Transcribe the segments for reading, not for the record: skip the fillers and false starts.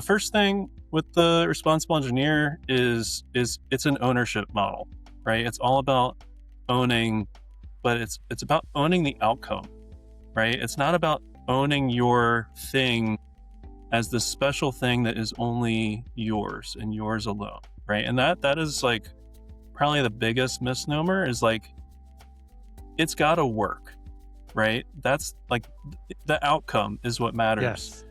first thing with the responsible engineer is it's an ownership model, right? It's all about owning, but it's about owning the outcome, right? It's not about owning your thing as the special thing that is only yours and yours alone, right? And that is like probably the biggest misnomer is like it's got to work, right? That's like the outcome is what matters. Yes.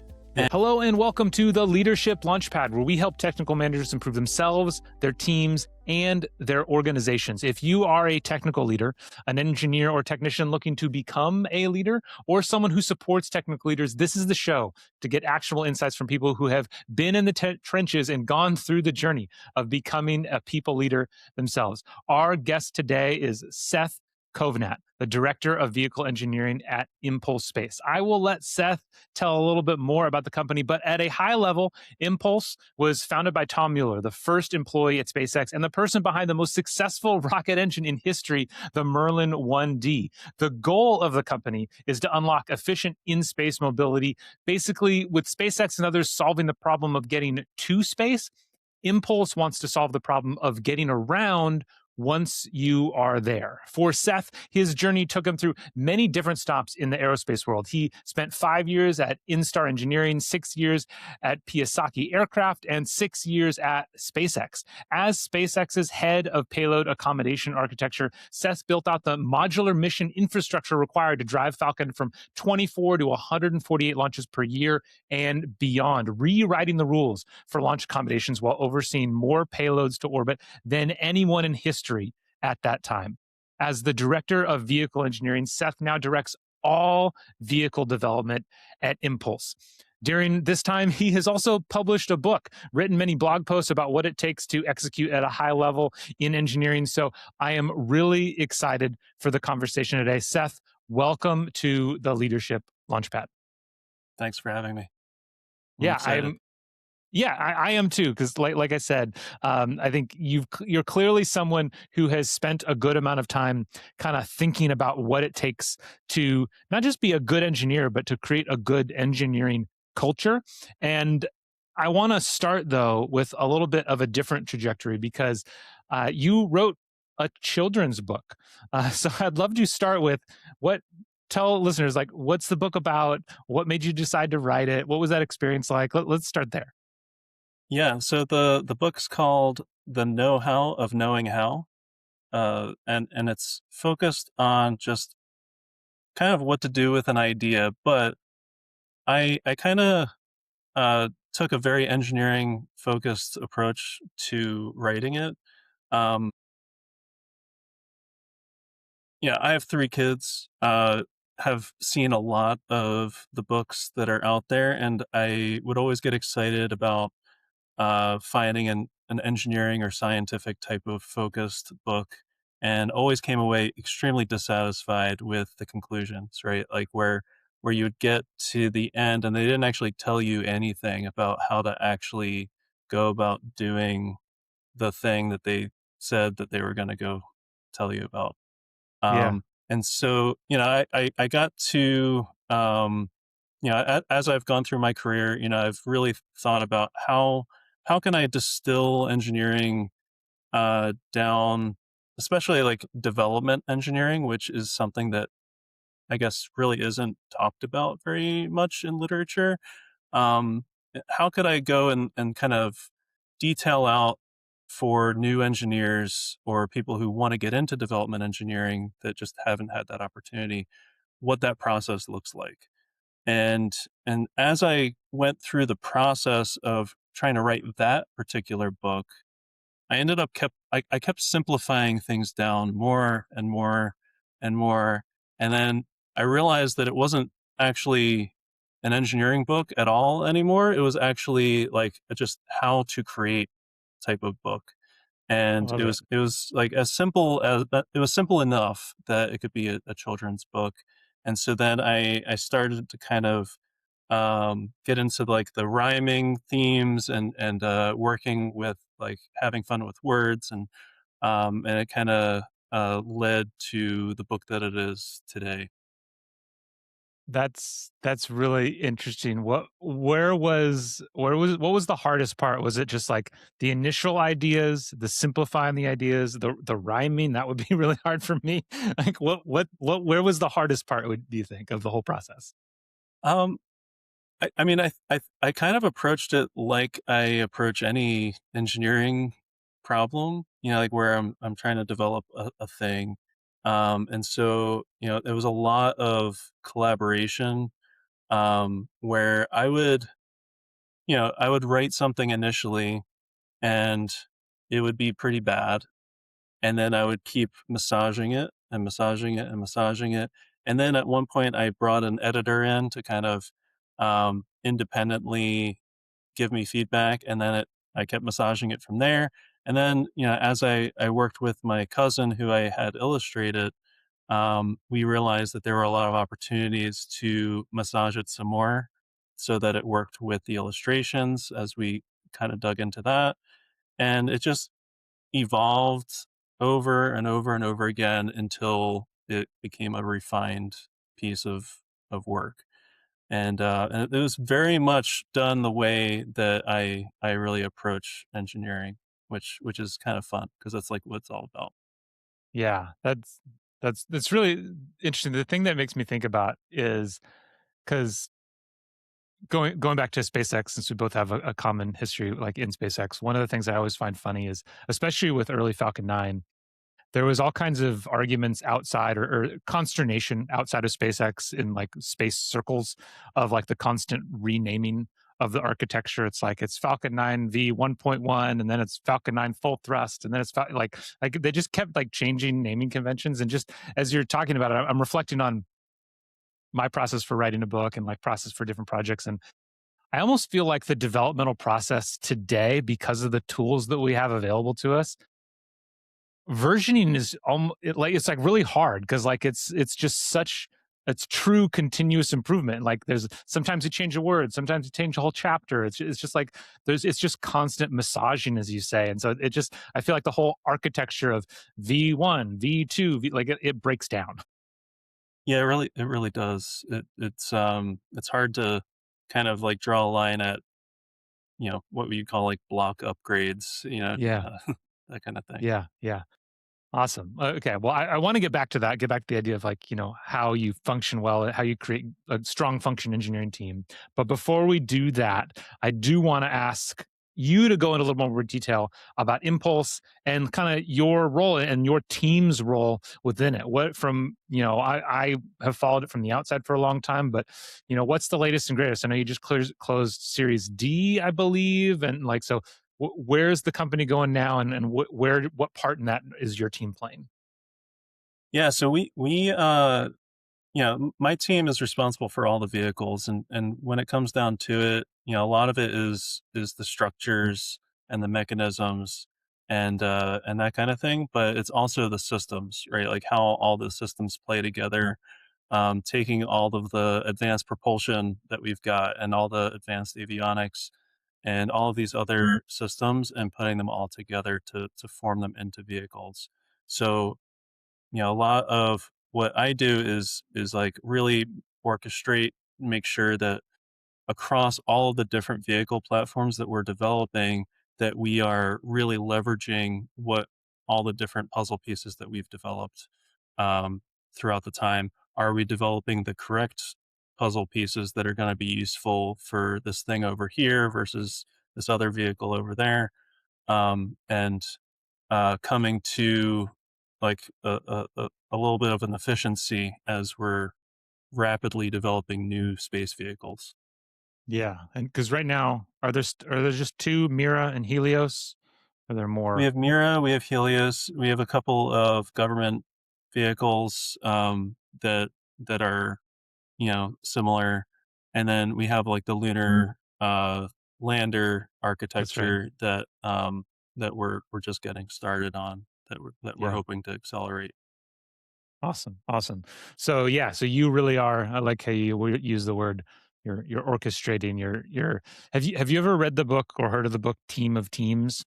Hello and welcome to the Leadership Launchpad, where we help technical managers improve themselves, their teams, and their organizations. If you are a technical leader, an engineer or technician looking to become a leader, or someone who supports technical leaders, this is the show to get actionable insights from people who have been in the trenches and gone through the journey of becoming a people leader themselves. Our guest today is Seth Kovnat, the Director of Vehicle Engineering at Impulse Space. I will let Seth tell a little bit more about the company, but at a high level, Impulse was founded by Tom Mueller, the first employee at SpaceX and the person behind the most successful rocket engine in history, the Merlin 1D. The goal of the company is to unlock efficient in-space mobility. Basically, with SpaceX and others solving the problem of getting to space, Impulse wants to solve the problem of getting around once you are there. For Seth, his journey took him through many different stops in the aerospace world. He spent 5 years at Instar Engineering, 6 years at Piasecki Aircraft, and 6 years at SpaceX. As SpaceX's head of payload accommodation architecture, Seth built out the modular mission infrastructure required to drive Falcon from 24 to 148 launches per year and beyond, rewriting the rules for launch accommodations while overseeing more payloads to orbit than anyone in history at that time. As the Director of Vehicle Engineering, Seth now directs all vehicle development at Impulse. During this time, he has also published a book, written many blog posts about what it takes to execute at a high level in engineering. So I am really excited for the conversation today. Seth, welcome to the Leadership Launchpad. Thanks for having me. I am too, because like I said, I think you're clearly someone who has spent a good amount of time kind of thinking about what it takes to not just be a good engineer, but to create a good engineering culture. And I want to start, though, with a little bit of a different trajectory, because you wrote a children's book. So I'd love to start with tell listeners, like, what's the book about? What made you decide to write it? What was that experience like? Let's start there. Yeah, so the book's called The Know-How of Knowing How, and it's focused on just kind of what to do with an idea, but I kind of took a very engineering focused approach to writing it. Um, yeah, I have 3 kids, have seen a lot of the books that are out there, and I would always get excited about finding an engineering or scientific type of focused book, and always came away extremely dissatisfied with the conclusions, right? Like where you would get to the end and they didn't actually tell you anything about how to actually go about doing the thing that they said that they were going to go tell you about. Yeah. And so, I got to, as I've gone through my career, I've really thought about how can I distill engineering down, especially like development engineering, which is something that I guess really isn't talked about very much in literature. Um, how could I go and kind of detail out for new engineers or people who want to get into development engineering that just haven't had that opportunity, what that process looks like? And as I went through the process of trying to write that particular book, I ended up I kept simplifying things down more and more and more. And then I realized that it wasn't actually an engineering book at all anymore. It was actually like just how to create type of book. And Love it. it was like as simple as that. It was simple enough that it could be a children's book. And so then I started to kind of get into like the rhyming themes and working with like having fun with words and it kind of led to the book that it is today. That's really interesting. What was the hardest part? Was it just like the initial ideas, the simplifying the ideas, the rhyming? That would be really hard for me. Like where was the hardest part, do you think, of the whole process? Um, I mean, I kind of approached it like I approach any engineering problem, like where I'm trying to develop a thing. And so, it was a lot of collaboration, where I would write something initially and it would be pretty bad. And then I would keep massaging it and massaging it and massaging it. And then at one point I brought an editor in to kind of independently give me feedback, and then I kept massaging it from there. And then, as I worked with my cousin who I had illustrated, we realized that there were a lot of opportunities to massage it some more so that it worked with the illustrations as we kind of dug into that. And it just evolved over and over and over again until it became a refined piece of work. And it was very much done the way that I really approach engineering, which is kind of fun because that's like what it's all about. Yeah, that's really interesting. The thing that makes me think about is because going back to SpaceX, since we both have a common history, like in SpaceX, one of the things I always find funny is, especially with early Falcon 9, there was all kinds of arguments outside or consternation outside of SpaceX in like space circles of like the constant renaming of the architecture. It's like it's Falcon 9 V 1.1, and then it's Falcon 9 full thrust, and then it's like they just kept like changing naming conventions. And just as you're talking about it, I'm reflecting on my process for writing a book and like process for different projects. And I almost feel like the developmental process today, because of the tools that we have available to us, versioning is it's like really hard because like it's just such it's true continuous improvement. Like there's sometimes you change a word, sometimes you change a whole chapter. It's just like it's just constant massaging, as you say. And so it just I feel like the whole architecture of V1, V2, like it breaks down. Yeah, it really does. It's hard to kind of like draw a line at, what we call like block upgrades, Yeah, that kind of thing. yeah. Awesome. Okay. Well, I want to get back to the idea of like, how you function well, how you create a strong function engineering team. But before we do that, I do want to ask you to go into a little more detail about Impulse and kind of your role and your team's role within it. What from, I have followed it from the outside for a long time, but, what's the latest and greatest? I know you just closed Series D, I believe. And like, so where's the company going now, and what part in that is your team playing? Yeah, so my team is responsible for all the vehicles, and when it comes down to it, a lot of it is the structures and the mechanisms and that kind of thing, but it's also the systems, right? Like how all the systems play together, taking all of the advanced propulsion that we've got and all the advanced avionics and all of these other systems and putting them all together to form them into vehicles. So, a lot of what I do is like really orchestrate, make sure that across all of the different vehicle platforms that we're developing, that we are really leveraging what all the different puzzle pieces that we've developed um, throughout the time. Are we developing the correct puzzle pieces that are going to be useful for this thing over here versus this other vehicle over there? And coming to like a little bit of an efficiency as we're rapidly developing new space vehicles. Yeah, and because right now, are there just two, Mira and Helios? Are there We more? have Mira, we have Helios, we have a couple of government vehicles that are similar, and then we have like the lunar lander That's right. architecture that we're just getting started on that we're Yeah. hoping to accelerate. Awesome. Awesome. So yeah, so you really are. I like how you use the word. You're orchestrating. You're. Have you ever read the book or heard of the book Team of Teams?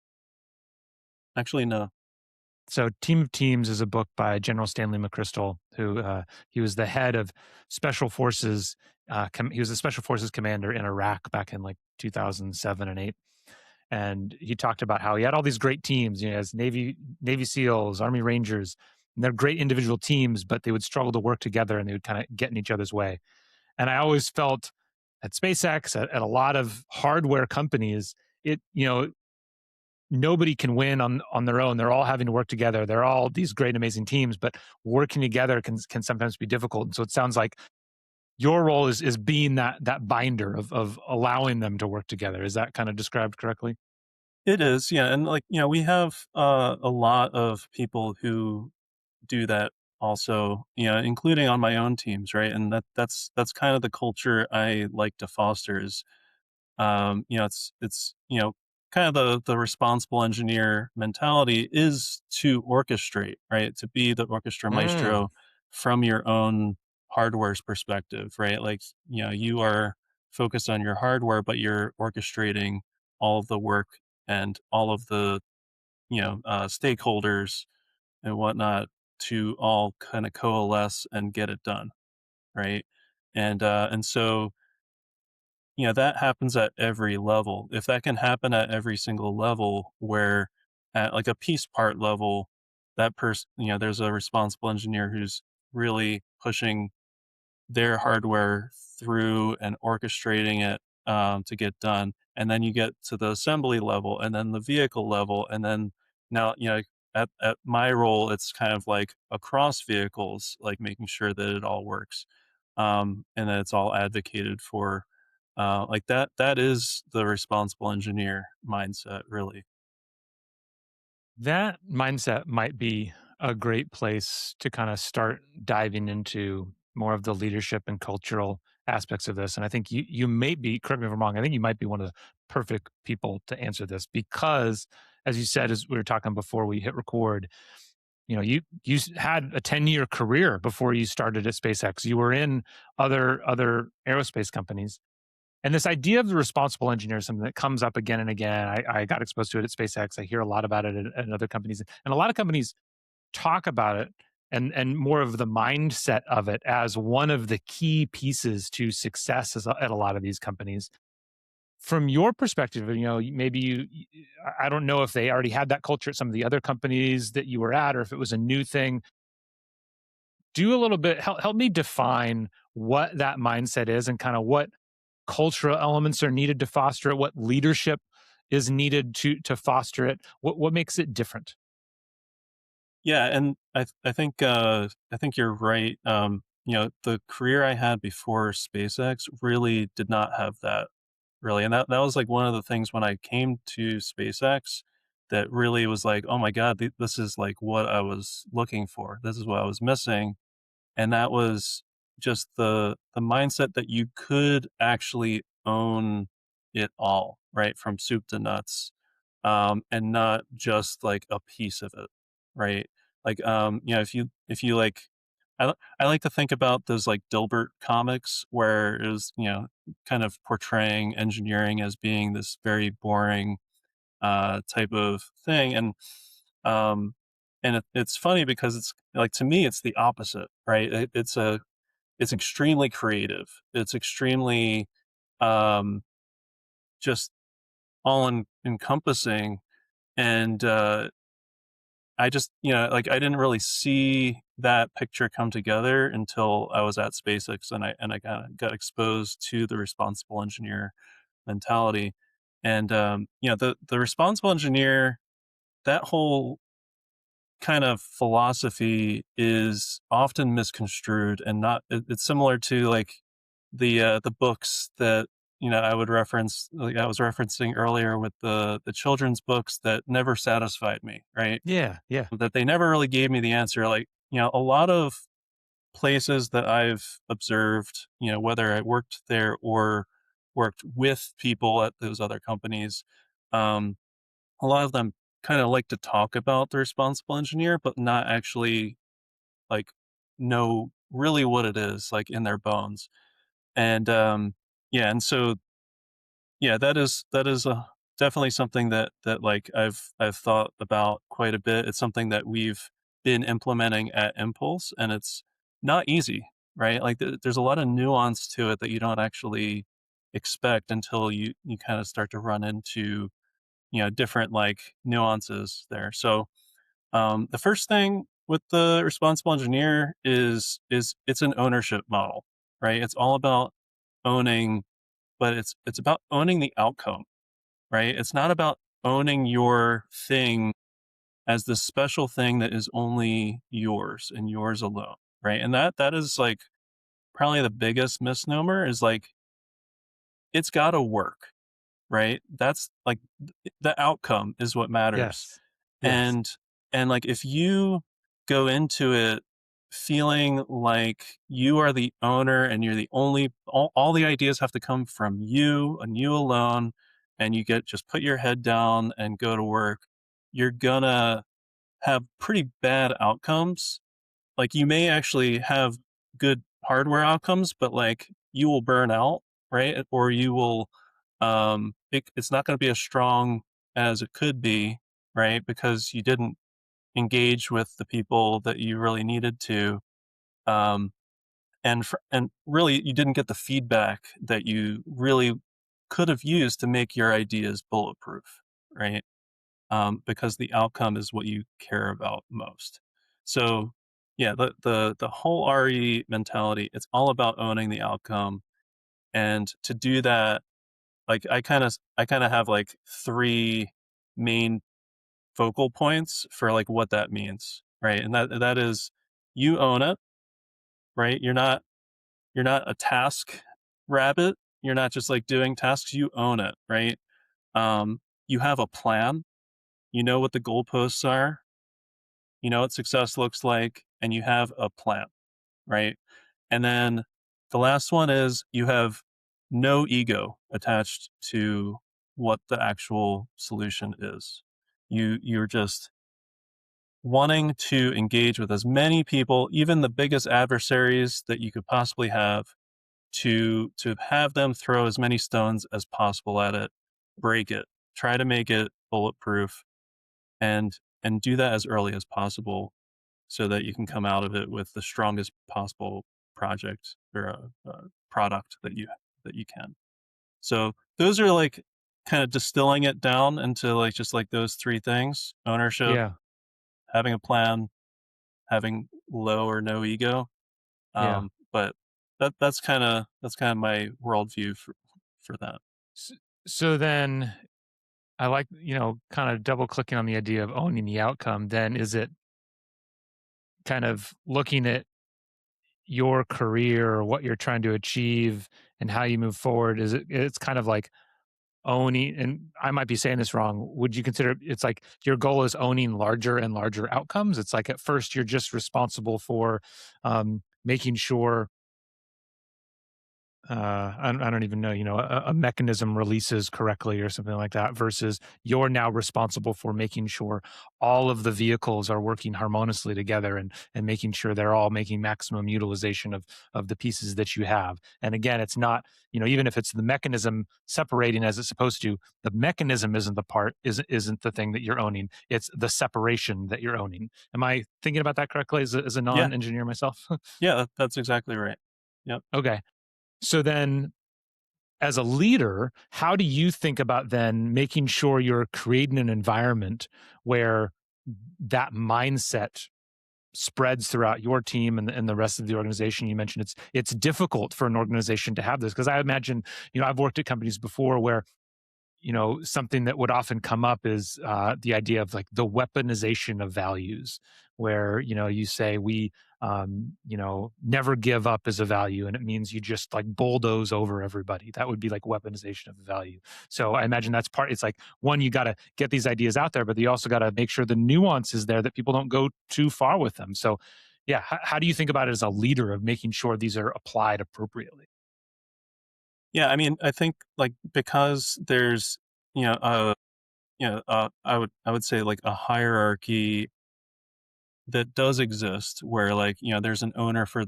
Actually, no. So, Team of Teams is a book by General Stanley McChrystal, who he was the head of special forces. He was a special forces commander in Iraq back in like 2007 and eight, and he talked about how he had all these great teams. You know, as Navy SEALs, Army Rangers, and they're great individual teams, but they would struggle to work together and they would kind of get in each other's way. And I always felt at SpaceX, at a lot of hardware companies, nobody can win on their own. They're all having to work together. They're all these great, amazing teams, but working together can sometimes be difficult. And so it sounds like your role is being that binder of allowing them to work together. Is that kind of described correctly? It is, yeah, and like we have a lot of people who do that also, including on my own teams, right? And that's kind of the culture I like to foster is it's kind of the responsible engineer mentality is to orchestrate, right? To be the orchestra Mm. maestro from your own hardware's perspective, right? Like, you are focused on your hardware, but you're orchestrating all of the work and all of the, stakeholders and whatnot to all kind of coalesce and get it done, right? And so that happens at every level. If that can happen at every single level, where at like a piece part level, that person, there's a responsible engineer who's really pushing their hardware through and orchestrating it to get done. And then you get to the assembly level and then the vehicle level. And then now, at my role, it's kind of like across vehicles, like making sure that it all works and that it's all advocated for. Like that is the responsible engineer mindset, really. That mindset might be a great place to kind of start diving into more of the leadership and cultural aspects of this. And I think you may be, correct me if I'm wrong, I think you might be one of the perfect people to answer this because, as you said, as we were talking before we hit record, had a 10-year career before you started at SpaceX. You were in other aerospace companies. And this idea of the responsible engineer is something that comes up again and again. I got exposed to it at SpaceX. I hear a lot about it at other companies. And a lot of companies talk about it and more of the mindset of it as one of the key pieces to success at a lot of these companies. From your perspective, maybe I don't know if they already had that culture at some of the other companies that you were at, or if it was a new thing. Do a little bit, help me define what that mindset is and kind of what cultural elements are needed to foster it, what leadership is needed to foster it, what makes it different. Yeah, and I think you're right. The career I had before SpaceX really did not have that really, and that was like one of the things when I came to SpaceX that really was like, oh my god, this is like what I was looking for. This is what I was missing, and that was just the mindset that you could actually own it all, right, from soup to nuts, and not just like a piece of it, right? Like, if you like, I like to think about those like Dilbert comics where it was, kind of portraying engineering as being this very boring type of thing, um, and it's funny because it's like to me it's the opposite, right? It's extremely creative. It's extremely um, just encompassing, and I just like I didn't really see that picture come together until I was at SpaceX, and I got exposed to the responsible engineer mentality, and the responsible engineer, that whole kind of philosophy is often misconstrued and not it's similar to like the books that I would reference, like I was referencing earlier with the children's books that never satisfied me, right? Yeah, yeah. That they never really gave me the answer. Like, a lot of places that I've observed, whether I worked there or worked with people at those other companies, um, a lot of them kind of like to talk about the responsible engineer, but not actually like know really what it is, like in their bones. And yeah, and so yeah, that is a definitely something that like I've thought about quite a bit. It's something that we've been implementing at Impulse, and it's not easy, right? Like there's a lot of nuance to it that you don't actually expect until you kind of start to run into different like nuances there. So the first thing with the responsible engineer is it's an ownership model, right? It's all about owning, but it's about owning the outcome, right? It's not about owning your thing as this special thing that is only yours and yours alone, right? And that is like probably the biggest misnomer is like it's got to work, right? That's like the outcome is what matters. Yes. Yes. And like if you go into it feeling like you are the owner and you're the only all the ideas have to come from you and you alone, and you get just put your head down and go to work, you're gonna have pretty bad outcomes. Like you may actually have good hardware outcomes, but like you will burn out, right? Or you will it's not going to be as strong as it could be, right? Because you didn't engage with the people that you really needed to. Um and really you didn't get the feedback that you really could have used to make your ideas bulletproof, right? Because the outcome is what you care about most. So, yeah, the whole RE mentality, it's all about owning the outcome, and to do that, like I kind of have like three main focal points for like what that means, right? And that is you own it, right? You're not a task rabbit. You're not just like doing tasks. You own it, right? You have a plan. You know what the goalposts are. You know what success looks like, and you have a plan, right? And then the last one is you have no ego attached to what the actual solution is. You're just wanting to engage with as many people, even the biggest adversaries that you could possibly have, to have them throw as many stones as possible at it, break it, try to make it bulletproof, and do that as early as possible so that you can come out of it with the strongest possible project or a product that you can. So those are like kind of distilling it down into like just like those three things: ownership, Yeah. having a plan, having low or no ego. Yeah. But that's kind of my worldview for that. S- So then I like, kind of double clicking on the idea of owning the outcome. Then is it kind of looking at your career or what you're trying to achieve and how you move forward? It's kind of like owning, and I might be saying this wrong. Would you consider it's like your goal is owning larger and larger outcomes? It's like at first you're just responsible for making sure I don't even know, a mechanism releases correctly or something like that, versus you're now responsible for making sure all of the vehicles are working harmoniously together and making sure they're all making maximum utilization of the pieces that you have. And again, it's not, even if it's the mechanism separating as it's supposed to, the mechanism isn't the part, isn't the thing that you're owning. It's the separation that you're owning. Am I thinking about that correctly as a Yeah, non-engineer myself? yeah, that's exactly right. Yep. Okay. So then as a leader, how do you think about then making sure you're creating an environment where that mindset spreads throughout your team and the rest of the organization? You mentioned it's difficult for an organization to have this because I imagine, I've worked at companies before where something that would often come up is the idea of like the weaponization of values, where you say we never give up as a value, and it means you just like bulldoze over everybody. That would be like weaponization of the value. So I imagine that's part. It's like one, you got to get these ideas out there, but you also got to make sure the nuance is there that people don't go too far with them. So yeah, how do you think about it as a leader of making sure these are applied appropriately? Yeah, I mean, I think like because there's I would say like a hierarchy that does exist where like there's an owner for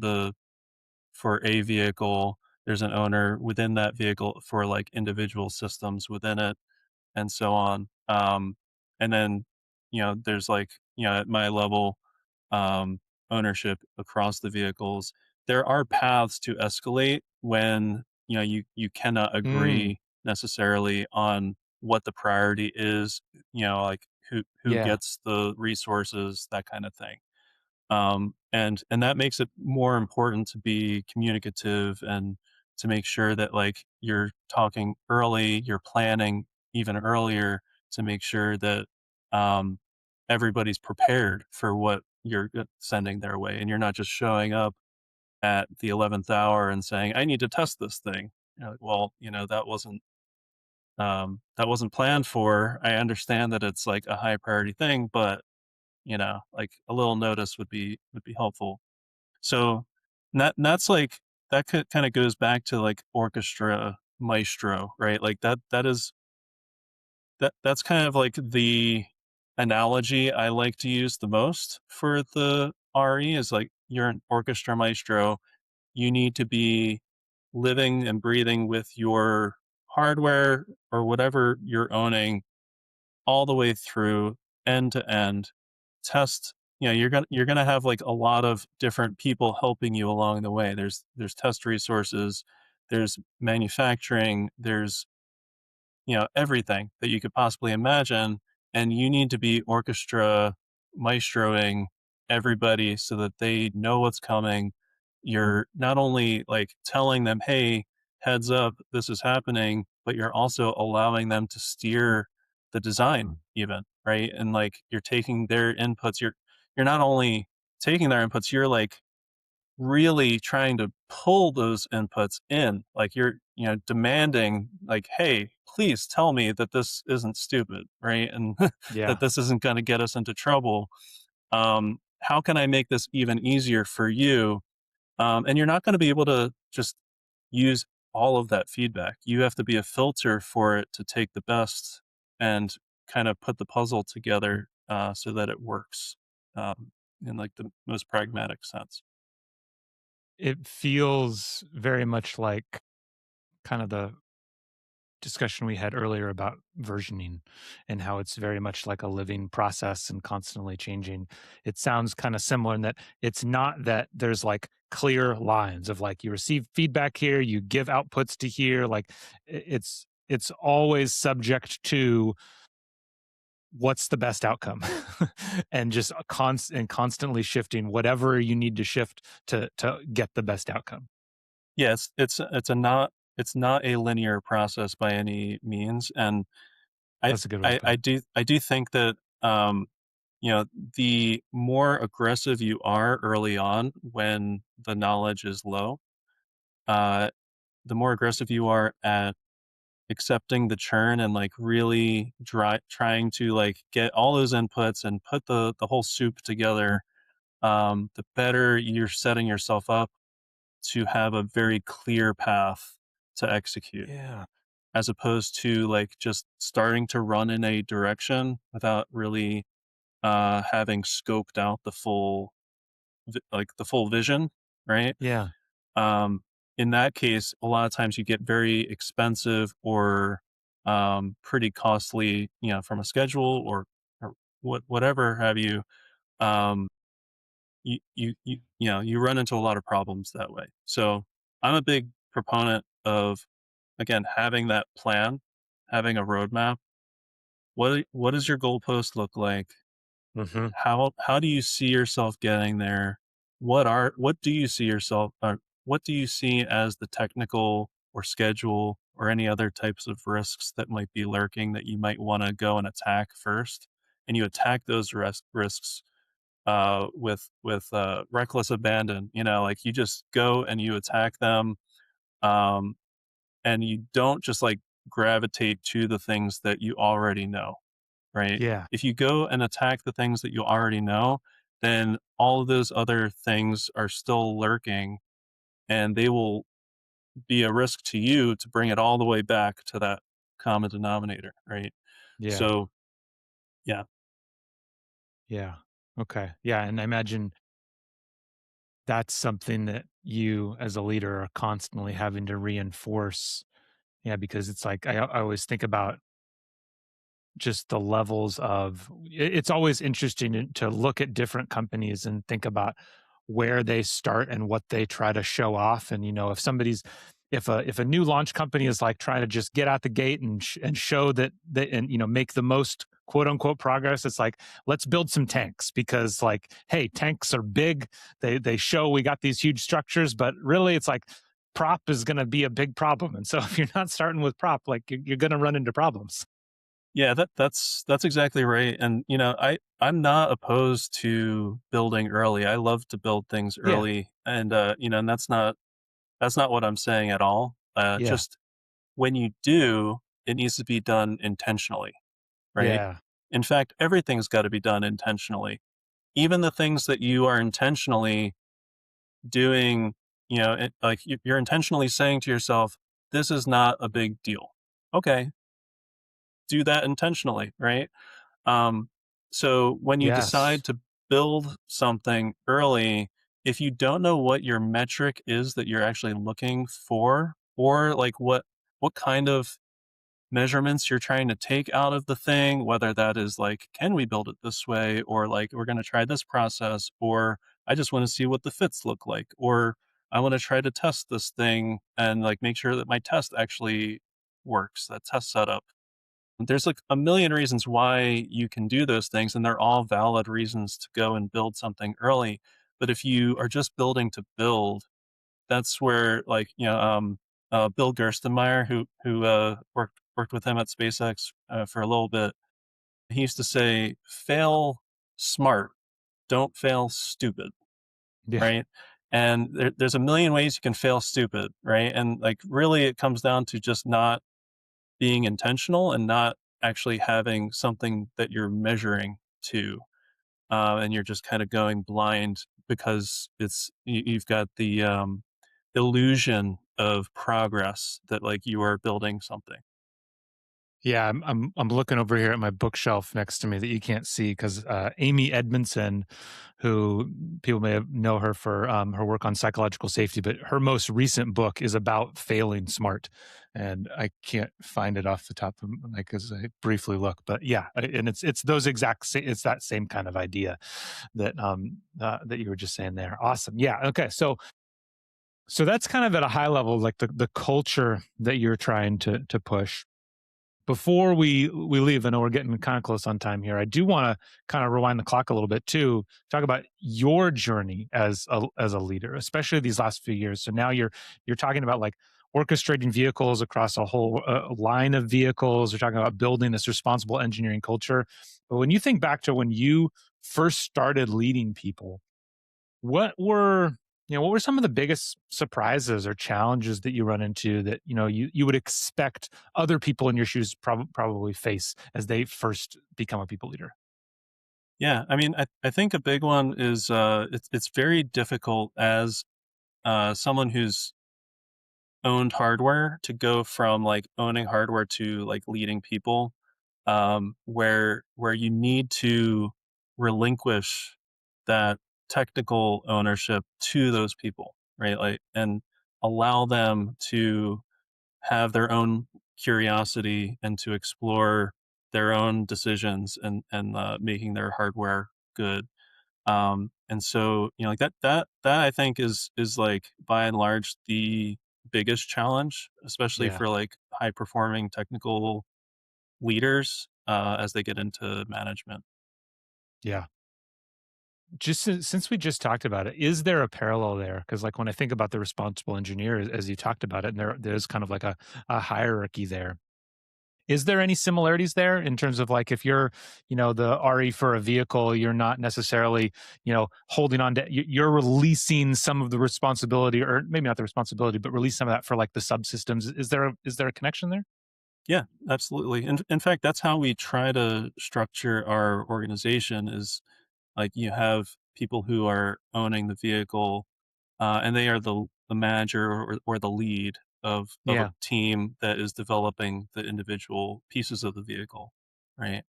a vehicle, there's an owner within that vehicle for like individual systems within it. and so on. And then, there's like, at my level, um, ownership across the vehicles, there are paths to escalate when, you cannot Mm, agree necessarily on what the priority is, like who yeah. gets the resources, that kind of thing. And that makes it more important to be communicative and to make sure that like you're talking early, you're planning even earlier to make sure that um, everybody's prepared for what you're sending their way, and you're not just showing up at the 11th hour and saying, "I need to test this thing." Well, that wasn't planned for. I understand that it's like a high priority thing, but like a little notice would be helpful. So that's like that could kind of goes back to like orchestra maestro, right? Like that's kind of like the analogy I like to use the most for the RE is like you're an orchestra maestro. You need to be living and breathing with your hardware or whatever you're owning all the way through end to end. Test, you're gonna have like a lot of different people helping you along the way. There's test resources, there's manufacturing, there's everything that you could possibly imagine, and you need to be orchestra maestroing everybody so that they know what's coming. You're not only like telling them, "Hey, heads up, this is happening," but you're also allowing them to steer the design even, right? And like you're taking their inputs. You're not only taking their inputs, you're like really trying to pull those inputs in. Like you're, demanding like, "Hey, please tell me that this isn't stupid, right? And that Yeah. this isn't going to get us into trouble. How can I make this even easier for you?" And you're not going to be able to just use all of that feedback. You have to be a filter for it to take the best and kind of put the puzzle together so that it works in like the most pragmatic sense. It feels very much like kind of the discussion we had earlier about versioning and how it's very much like a living process and constantly changing. It sounds kind of similar in that it's not that there's like clear lines of like you receive feedback here, you give outputs to here, like it's always subject to what's the best outcome and just and constantly shifting whatever you need to shift to get the best outcome. Yeah, it's not a linear process by any means, and I That's a good way to I put I it. do think that, the more aggressive you are early on when the knowledge is low, uh, the more aggressive you are at accepting the churn and, like, really trying to, like, get all those inputs and put the whole soup together, the better you're setting yourself up to have a very clear path to execute, Yeah. as opposed to like just starting to run in a direction without really having scoped out like the full vision, right? Yeah. Um, in that case, a lot of times you get very expensive or pretty costly, from a schedule or whatever have you. Um, you run into a lot of problems that way. So I'm a big proponent of, again, having that plan, having a roadmap. What does your goalpost look like? Mhm. How do you see yourself getting there? What do you see yourself what do you see as the technical or schedule or any other types of risks that might be lurking that you might want to go and attack first? And you attack those risks with reckless abandon. Like you just go and you attack them, um, and you don't just like gravitate to the things that you already know, right? Yeah. If you go and attack the things that you already know, then all of those other things are still lurking, and they will be a risk to you to bring it all the way back to that common denominator, right? Yeah. So yeah, Yeah. Okay. Yeah, and I imagine that's something that you as a leader are constantly having to reinforce. Yeah, because it's like I always think about just the levels of it's always interesting to look at different companies and think about where they start and what they try to show off. And if somebody's if a new launch company is like trying to just get out the gate and and show that they and make the most quote unquote progress, it's like, let's build some tanks because, like, hey, tanks are big. They show we got these huge structures, but really it's like prop is going to be a big problem. And so if you're not starting with prop, like, you're going to run into problems. Yeah, that's exactly right. And I'm not opposed to building early. I love to build things Yeah. early, and and that's not what I'm saying at all. Yeah. Just when you do, it needs to be done intentionally, right? Yeah. In fact, everything's got to be done intentionally. Even the things that you are intentionally doing, like you're intentionally saying to yourself, "This is not a big deal." Okay, do that intentionally, right? Um, so when you Yes. decide to build something early, if you don't know what your metric is that you're actually looking for, or like what kind of measurements you're trying to take out of the thing, whether that is like, can we build it this way, or like we're going to try this process, or I just want to see what the fits look like, or I want to try to test this thing and like make sure that my test actually works, that test setup. There's like a million reasons why you can do those things, and they're all valid reasons to go and build something early. But if you are just building to build, that's where like Bill Gerstenmaier, who worked with him at SpaceX for a little bit, he used to say, "Fail smart, don't fail stupid." Yeah. Right? And there's a million ways you can fail stupid, right? And like really, it comes down to just not being intentional and not actually having something that you're measuring to, and you're just kind of going blind because you've got the illusion of progress that like you are building something. Yeah, I'm looking over here at my bookshelf next to me that you can't see because Amy Edmondson, who people may know her for her work on psychological safety, but her most recent book is about failing smart, and I can't find it off the top of like as I briefly look, but yeah, and it's those it's that same kind of idea that that you were just saying there. Awesome, yeah, okay, so that's kind of at a high level, like the culture that you're trying to push before we leave. I know we're getting kind of close on time here. I do want to kind of rewind the clock a little bit too. Talk about your journey as a leader, especially these last few years. So now you're talking about like orchestrating vehicles across a whole line of vehicles. You're talking about building this responsible engineering culture. But when you think back to when you first started leading people, what were what were some of the biggest surprises or challenges that you run into that you would expect other people in your shoes probably face as they first become a people leader? Yeah, I mean, I think a big one is it's very difficult as someone who's owned hardware to go from like owning hardware to like leading people, where you need to relinquish that technical ownership to those people, right? Like, and allow them to have their own curiosity and to explore their own decisions and making their hardware good. And so, like that I think is like by and large the biggest challenge, especially Yeah, for like high performing technical leaders as they get into management. yeah. Just since we just talked about it, is there a parallel there? Because like when I think about the responsible engineer, as you talked about it, and there's kind of like a hierarchy there. Is there any similarities there in terms of like if you're, the RE for a vehicle, you're not necessarily, holding on to, you're releasing some of the responsibility, or maybe not the responsibility, but release some of that for like the subsystems. Is there a connection there? Yeah, absolutely. In fact, that's how we try to structure our organization is like you have people who are owning the vehicle, and they are the manager or the lead of a Yeah, team that is developing the individual pieces of the vehicle, right?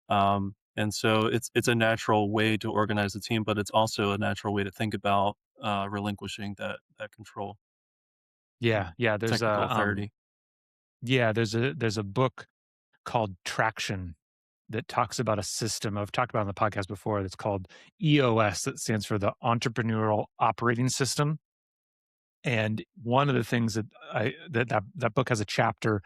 And so it's a natural way to organize the team, but it's also a natural way to think about relinquishing that control and yeah, yeah. technical authority. There's a book called Traction that talks about a system I've talked about on the podcast before that's called EOS, that stands for the Entrepreneurial Operating System. And one of the things that that book has a chapter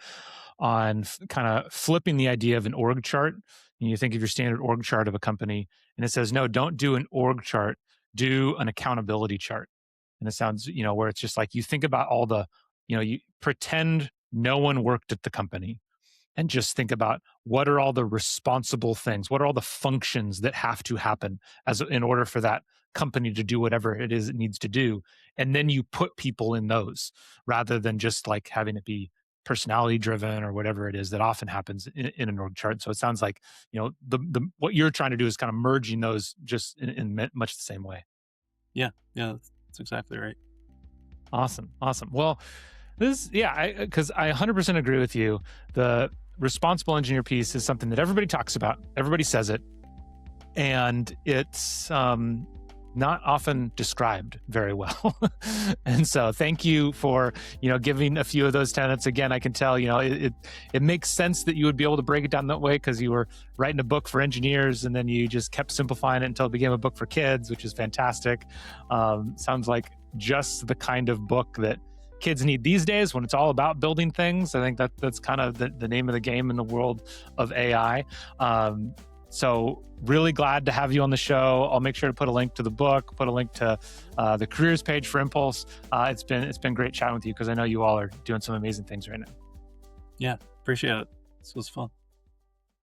on kind of flipping the idea of an org chart. And you think of your standard org chart of a company, and it says, no, don't do an org chart, do an accountability chart. And it sounds, where it's just like you think about all the, you pretend no one worked at the company and just think about what are all the responsible things, what are all the functions that have to happen in order for that company to do whatever it is it needs to do. And then you put people in those rather than just like having it be personality driven or whatever it is that often happens in an org chart. So it sounds like, the what you're trying to do is kind of merging those just in much the same way. Yeah, that's exactly right. Awesome. Well, because I 100% agree with you. The responsible engineer piece is something that everybody talks about. Everybody says it. And it's not often described very well. And so thank you for, giving a few of those tenets. Again, I can tell, it makes sense that you would be able to break it down that way because you were writing a book for engineers and then you just kept simplifying it until it became a book for kids, which is fantastic. Sounds like just the kind of book that kids need these days when it's all about building things. I think that's kind of the name of the game in the world of AI. So really glad to have you on the show. I'll make sure to put a link to the book, put a link to the careers page for Impulse. It's been great chatting with you because I know you all are doing some amazing things right now. Yeah, appreciate it. This was fun.